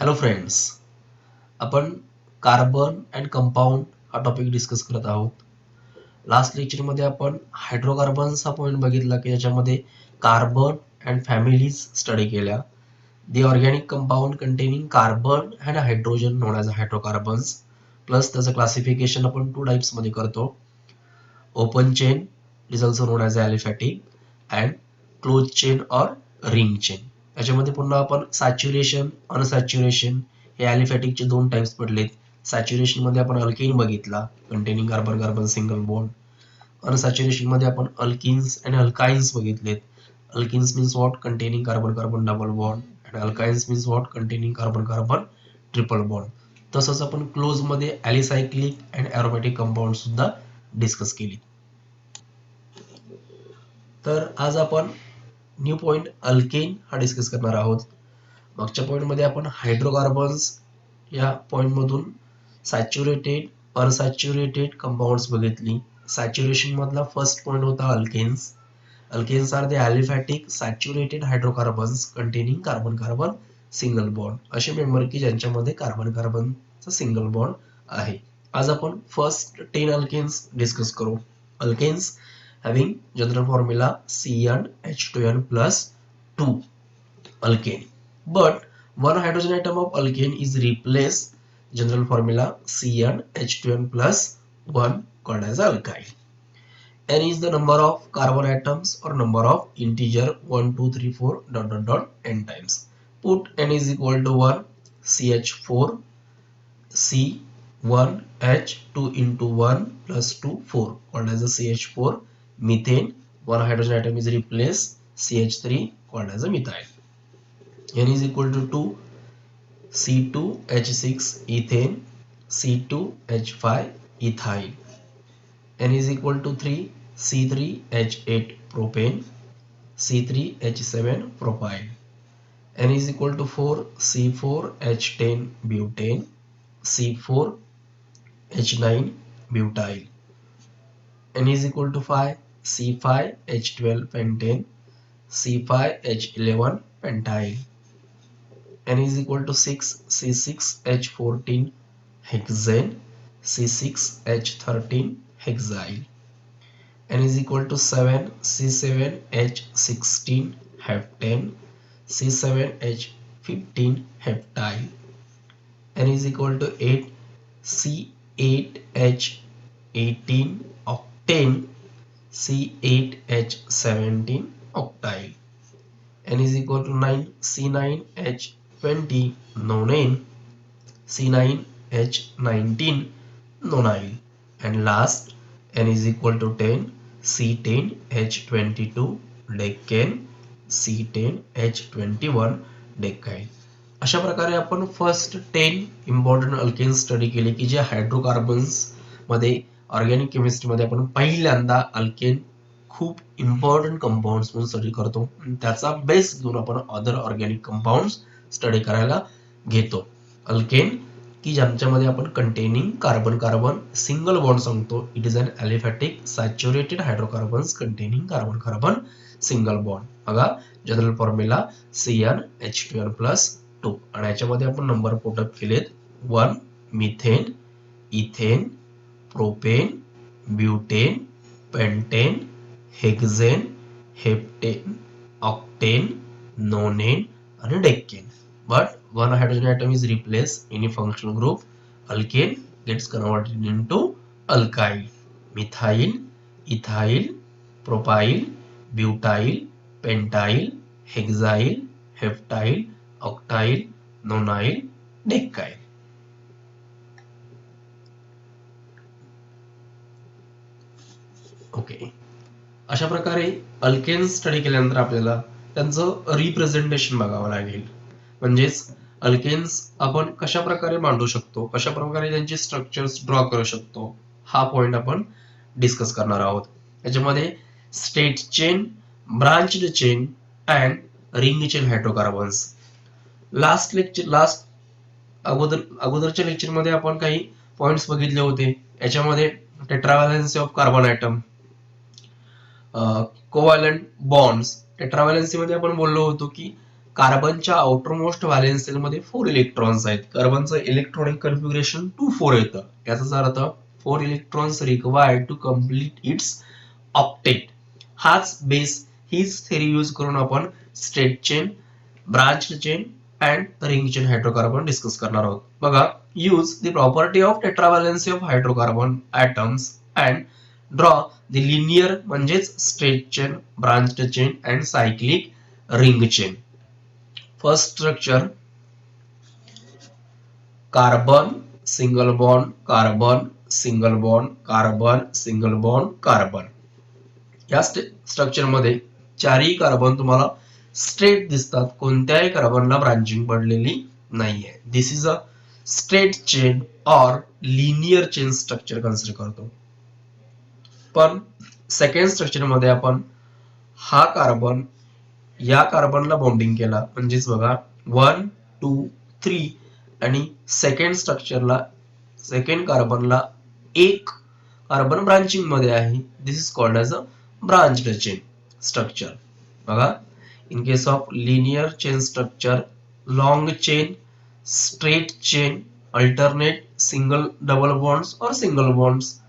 Hello friends, आपण carbon and compound हा topic discuss करत आहोत. लास्ट लेक्चरमध्ये आपण हायड्रोकार्बन्स हा पॉईंट बघितला की ज्याच्यामध्ये कार्बन अँड फॅमिलीज स्टडी केल्या. The organic compound containing carbon and hydrogen known as hydrocarbons. Plus त्याचं क्लासिफिकेशन आपण 2 टाइप्समध्ये करतो. Open chain is also known as aliphatic and close chain or ring chain. याच्यामध्ये पुन्हा आपण सॅच्युरेशन अनसॅच्युरेशन हे ॲलिफॅटिकचे 2 टाइप्स पडलेत. सॅच्युरेशन मध्ये आपण अल्केन बघितला containing carbon carbon single bond. Unsaturation मध्ये आपण अल्किन्स अँड अल्काइन्स बघितलेत. Alkenes means what containing carbon carbon double bond and alkynes means what containing carbon carbon triple bond. तसंच आपण क्लोज मध्ये ॲलिसायक्लिक अँड ॲरोमॅटिक कंपाऊंड सुद्धा discuss केली. तर आज आपण न्यू पॉइंट अल्केन हा डिस्कस करणार आहोत. मागच्या पॉईंटमध्ये आपण हायड्रोकार्बन्स या पॉईंटमधून सॅच्युरेटेड अनसॅच्युरेटेड कंपाऊंड्स बघितली. सॅच्युरेशन मधला फर्स्ट पॉईंट होता alkanes. Alkanes are the aliphatic saturated hydrocarbons containing carbon carbon single bond. असे मेंबर की ज्यांच्यामध्ये कार्बन कार्बनचा सिंगल बॉन्ड आहे. आज आपण फर्स्ट 10 अल्केन्स डिस्कस करू. Alkanes having general formula CnH2n plus 2 alkane, but one hydrogen atom of alkane is replaced general formula CnH2n plus 1 called as alkyl. N is the number of carbon atoms or number of integer 1 2 3 4 dot dot dot n times. Put N is equal to 1 CH4 C1H 2 into 1 plus 2 4 called as a CH4 methane. One hydrogen atom is replaced CH3 called as a methyl. N is equal to 2 C2H6 ethane C2H5 ethyl. N is equal to 3 C3H8 propane C3H7 propyl. N is equal to 4 C4H10 butane C4H9 butyl. N is equal to 5 C5H12 pentane C5H11 pentyl. N is equal to 6 C6H14 hexane C6H13 hexyl. N is equal to 7 C7H16 heptane C7H15 heptyl. N is equal to 8 C8H18 octane C8H17 octyl. N is equal to 9 C9H20 nonane C9H19 nonyl. And last N is equal to 10 C10H22 decane C10H21 decyl. अशा प्रकारे आपण first 10 important alkanes study केले की जे hydrocarbons मध्ये organic केमिस्ट्रीमध्ये आपण पहिल्यांदा alkane खूप इम्पॉर्टंट कंपाऊंड्स म्हणून स्टडी करतो. त्याचा बेस घेऊन आपण अदर ऑर्गॅनिक कंपाऊंड्स स्टडी करायला घेतो. अल्केन की ज्यांच्यामध्ये आपण containing carbon carbon single bond सांगतो. It is an aliphatic saturated hydrocarbons containing carbon carbon single bond. बघा जनरल फॉर्म्युला CnH2n plus 2 आणि याच्यामध्ये आपण नंबर पुटअप केलेत 1 methane ethane propane butane pentane hexane heptane octane nonane आणि decane. But one hydrogen atom is replaced in a functional group. Alkane gets converted into alkyl. Methyl, ethyl, propyl, butyl, pentyl, hexyl, heptyl, octyl, nonyl, decyl. Okay, अशा प्रकारे alkanes study केल्यानंतर आपल्याला त्यांचं representation बघावं लागेल. म्हणजेच alkanes आपण कशा प्रकारे मांडू शकतो, कशा प्रकारे त्यांचे स्ट्रक्चर्स ड्रॉ करू शकतो, हा पॉइंट आपण डिस्कस करणार आहोत. याच्यामध्ये straight chain, branched chain and ring chain hydrocarbons. अगोदरच्या लेक्चरमध्ये आपण काही पॉइंट्स बघितले होते. याच्यामध्ये tetravalency of carbon atom, covalent bonds. Tetravalency मध्ये आपण बोललो होतो की कार्बनच्या आउटरमोस्ट व्हॅलेन्स शेलमध्ये 4 इलेक्ट्रॉन्स आहेत. कार्बनचं इलेक्ट्रॉनिक कन्फिगरेशन 2,4 येतं. याचाच अर्थ 4 electrons required to complete its octet. हाच बेस, हीच थेरी यूज करून आपण straight chain, branch chain and ring chain hydrocarbon discuss करणार आहोत. बघा, use the property of tetravalency of hydrocarbon atoms and draw the linear म्हणजेच straight chain, branch chain and cyclic ring chain. First structure carbon single bond carbon single bond carbon single bond carbon. या structure मध्ये चारही carbon तुम्हाला straight दिसतात, कोणत्याही कार्बनला branching पडलेली नाहीये. दिस is a straight chain और लिनियर चेन स्ट्रक्चर कन्सिडर करतो. पण सेकंड स्ट्रक्चर मध्ये आपण हा कार्बन या कार्बनला बॉन्डिंग केला, म्हणजेच बघा 1 2 3 आणि सेकंड स्ट्रक्चरला सेकंड कार्बनला एक कार्बन ब्रांचिंग मध्ये आहे. This is called as a branched chain structure. बघा, in case of linear chain structure, long chain, straight chain, alternate, single double bonds और सिंगल बॉन्ड्स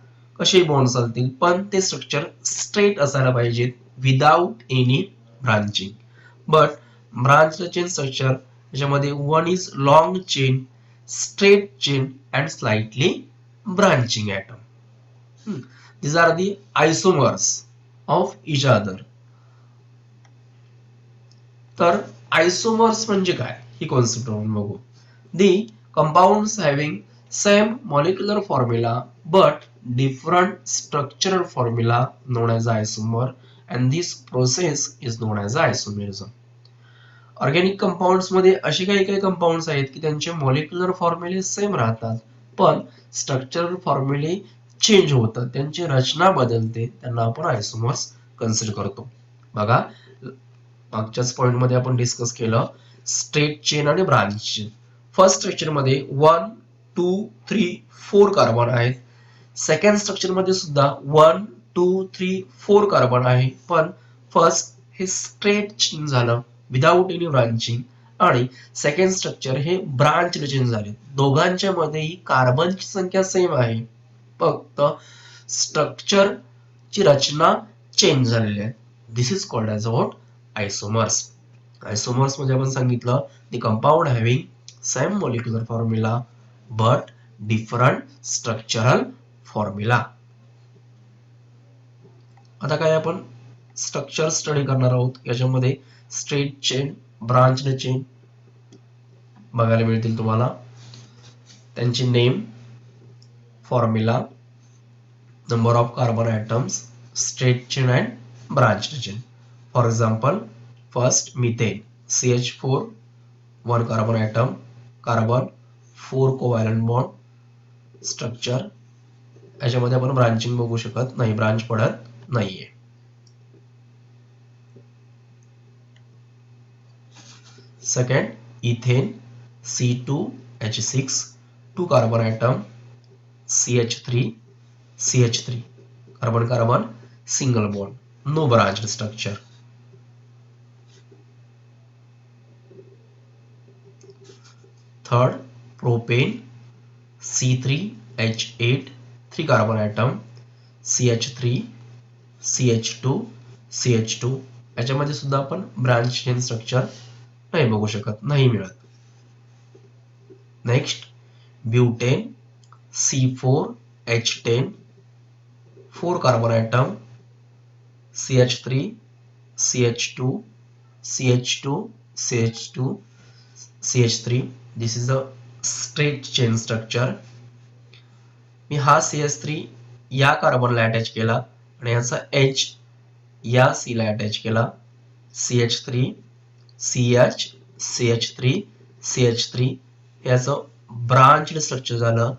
कसे बॉन्ड चालतील, पण ते स्ट्रक्चर स्ट्रेट असायला पाहिजेत without any branching. But branch chain structure याच्यामध्ये one is long chain, straight chain and slightly branching atom. these are the isomers of each other. तर आयसोमर्स म्हणजे काय ही कॉन्सेप्ट आपण बघू. The compounds having same molecular formula but different structural formula known as isomer, and this process is known as isomerism. Organic compounds मध्ये असे काही compounds आहेत की त्यांचे मॉलिक्युलर फॉर्म्युले सेम राहतात, पण स्ट्रक्चरल फॉर्म्युले चेंज होतात, त्यांची रचना बदलते, त्यांना आपण आयसोमर्स कन्सिडर करतो. बघा, मागच्याच पॉइंट मध्ये आपण डिस्कस केलं स्ट्रेट चेन आणि ब्रांच चेन. फर्स्ट स्ट्रक्चर मध्ये 1 2 3 4 कार्बन आहेत. सेकंड स्ट्रक्चर मध्ये सुद्धा 1 2 3 4 कार्बन आहे, पण फर्स्ट हे स्ट्रेट चेन झालं विदाउट एनी ब्रांचिंग, आणि सेकंड स्ट्रक्चर हे ब्रांच चेन झाले. दोघांच्या मध्येही कार्बनची संख्या सेम आहे, फक्त स्ट्रक्चर ची रचना चेंज झालेली आहे. This is called as what isomers. Isomers म्हणजे आपण सांगितलं the compound having same molecular formula but different structural formula. आता काय आपण स्ट्रक्चर स्टडी करणार आहोत. याच्यामध्ये स्ट्रेट चेन, ब्रांच्ड चेन बघायला मिळतील तुम्हाला. त्यांची name, formula, number of carbon atoms, straight chain and branched chain. For example, first methane CH4 1 carbon atom, carbon 4 covalent bond structure. याच्यामध्ये आपण ब्रांचिंग बघू शकत नाही, ब्रांच पडत नाहीये. Second, ethane C2H6 2 carbon atom, CH3 carbon carbon single bond, no branched structure. Third, propane C3H8 3 carbon atom, CH3 CH2 याच्यामध्ये सुद्धा आपण ब्रांच चेन स्ट्रक्चर नाही बघू शकत, नाही मिळत. Next, butane C4H10 4 carbon atom, CH3 CH3 this is a straight chain structure. मी हा CH3 या कार्बनला अटॅच केला आणि याचा H या C ला अटॅच केला. CH3 CH3 याचं ब्रांच्ड स्ट्रक्चर झालं.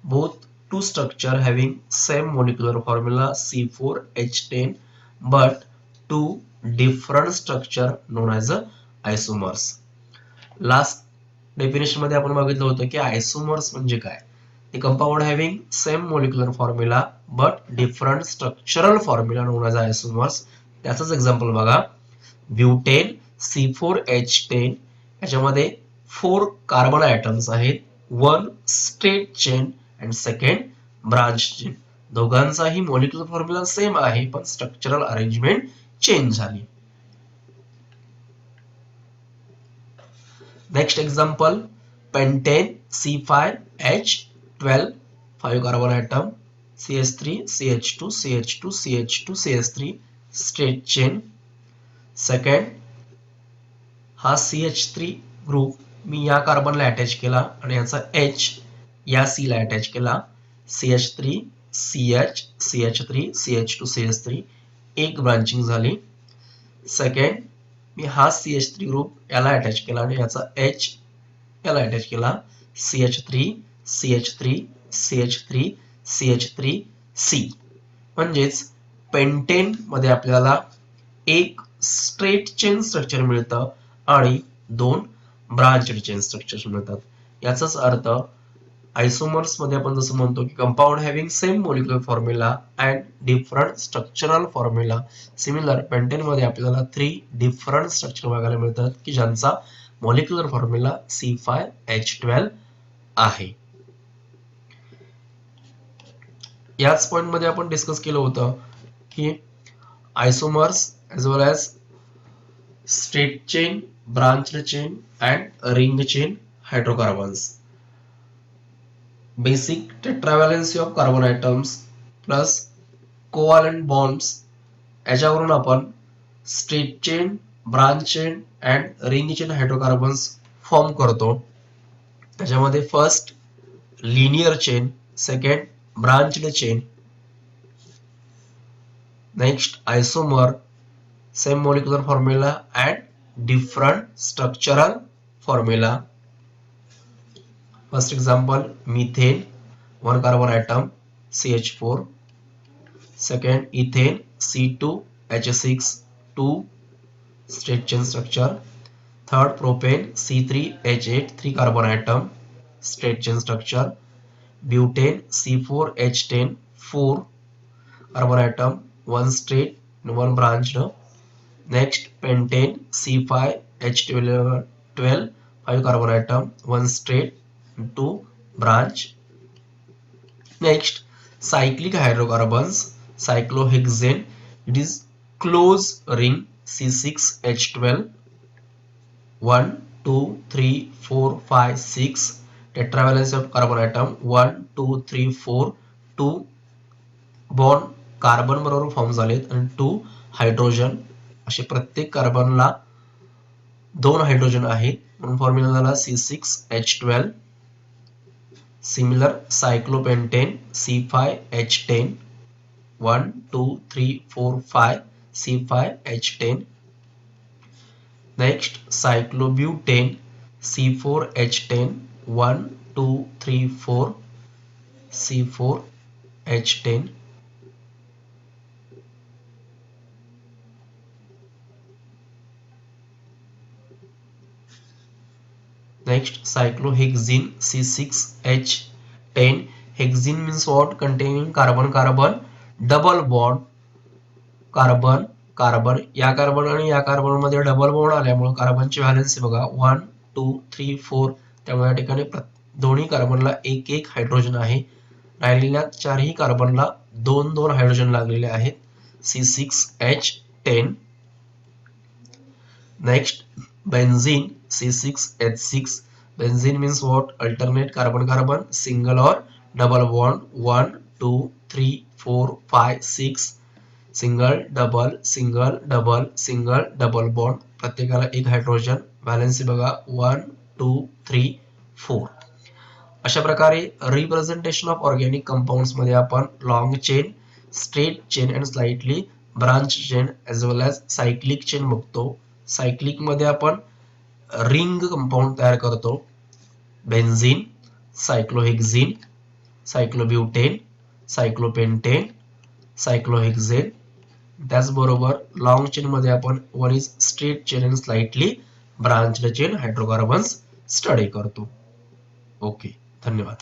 Both two structure having same molecular formula C4H10 but two different structure known as isomers. Last definition मध्ये आपण बघितलं होतं की आयसोमर्स म्हणजे काय. The compound having same molecular formula but different structural formula known as isomers. त्याचंच example बघा, butane C4H10 याच्यामध्ये 4 कार्बन आयटम्स आहेत, 1 straight chain and second branch chain. दोघांचाही मॉलिक्युलर फॉर्म्युला सेम आहे, पण स्ट्रक्चरल अरेंजमेंट चेंज झाली. Next example, pentane C5H12 5 carbon item, CH3 CH2 CH2 CH2 CH3 straight chain. Second, हा CH3 group मी या कार्बनला attach केला आणि याचा H या C ला अटॅच केला. CH3 CH CH3 CH2 CH3 एक ब्रांचिंग झाली. सेकंड, मी हा CH3 ग्रुप याला अटॅच केला आणि याचा H याला अटॅच केला. CH3 CH3 CH3 CH3 C. म्हणजेच पेंटेन मध्ये आपल्याला एक स्ट्रेट चेन स्ट्रक्चर मिळतं आणि 2 ब्रांच चेन स्ट्रक्चर्स मिळतात. याचाच अर्थ आयसोमर्स मध्ये आपण जसं म्हणतो की compound having same molecular formula and different structural formula, similar pentane मध्ये आपल्याला 3 डिफरंट स्ट्रक्चर बघायला मिळतात की ज्यांचा मॉलिक्युलर फॉर्म्युला C5H12 आहे. याच पॉइंट मध्ये आपण डिस्कस केलं होतं की आयसोमर्स as well as straight chain, branched chain and ring chain hydrocarbons. Basic tetravalency of carbon atoms plus covalent bonds याच्यावरून आपण straight chain, branch chain and ring chain hydrocarbons form करतो. त्याच्यामध्ये first linear chain, second branched chain, next isomer, same molecular formula and different structural formula. First example, methane, 1 carbon atom CH4. Second, ethane, C2H6, 2 straight chain structure. Third, propane, C3H8, 3 carbon atom straight chain structure. Butane, C4H10, 4 carbon atom, 1 straight and 1 branched. Next, pentane, C5H12, 5 carbon atom, 1 straight and 2 branch. Next, cyclic hydrocarbons, cyclohexane, it is close ring, C6H12, 1 2 3 4 5 6 tetravalence of carbon atom, 1 2 3 4 2 bond carbon बरोबर form झालेत आणि 2 hydrogen, असे प्रत्येक कार्बनला 2 hydrogen आहेत म्हणून formula झाला C6H12. Similar cyclopentane C5H10, 1 2 3 4 5 C5H10. Next, cyclobutane C4H10, 1 2 3 4 C4H10. Next, cyclohexene C6H10. Hexene means what? Containing carbon carbon double bond. Carbon carbon, या carbon आणि या कार्बन मध्ये डबल बॉन्ड आल्यामुळे कार्बनची व्हॅलेन्सी बघा 1 2 3 4. त्यामुळे या ठिकाणी दोन्ही कार्बनला एक एक हायड्रोजन आहे. राहिलेल्या चारही कार्बनला 2 2 हायड्रोजन लागलेले आहेत. C6H10. Next, benzene C6H6. Benzene means what? Alternate carbon carbon single or double bond, 1 2 3 4 5 6. Single double single double single double bond, प्रत्येकाला एक हायड्रोजन. व्हॅलेन्सी बघा 1 2 3 4. अशा प्रकारे रिप्रेझेंटेशन ऑफ ऑर्गॅनिक कंपाऊंड्स मध्ये आपण long chain, straight chain and slightly branch chain as well as cyclic chain बघतो. Cyclic मध्ये आपण रिंग कंपाऊंड तयार करतो. Benzene, cyclohexene, cyclobutane, cyclopentane, cyclohexane. त्याचबरोबर लॉंग चेन मध्ये आपण 1 is straight chain and slightly branched chain hydrocarbons study करतो. Okay, धन्यवाद.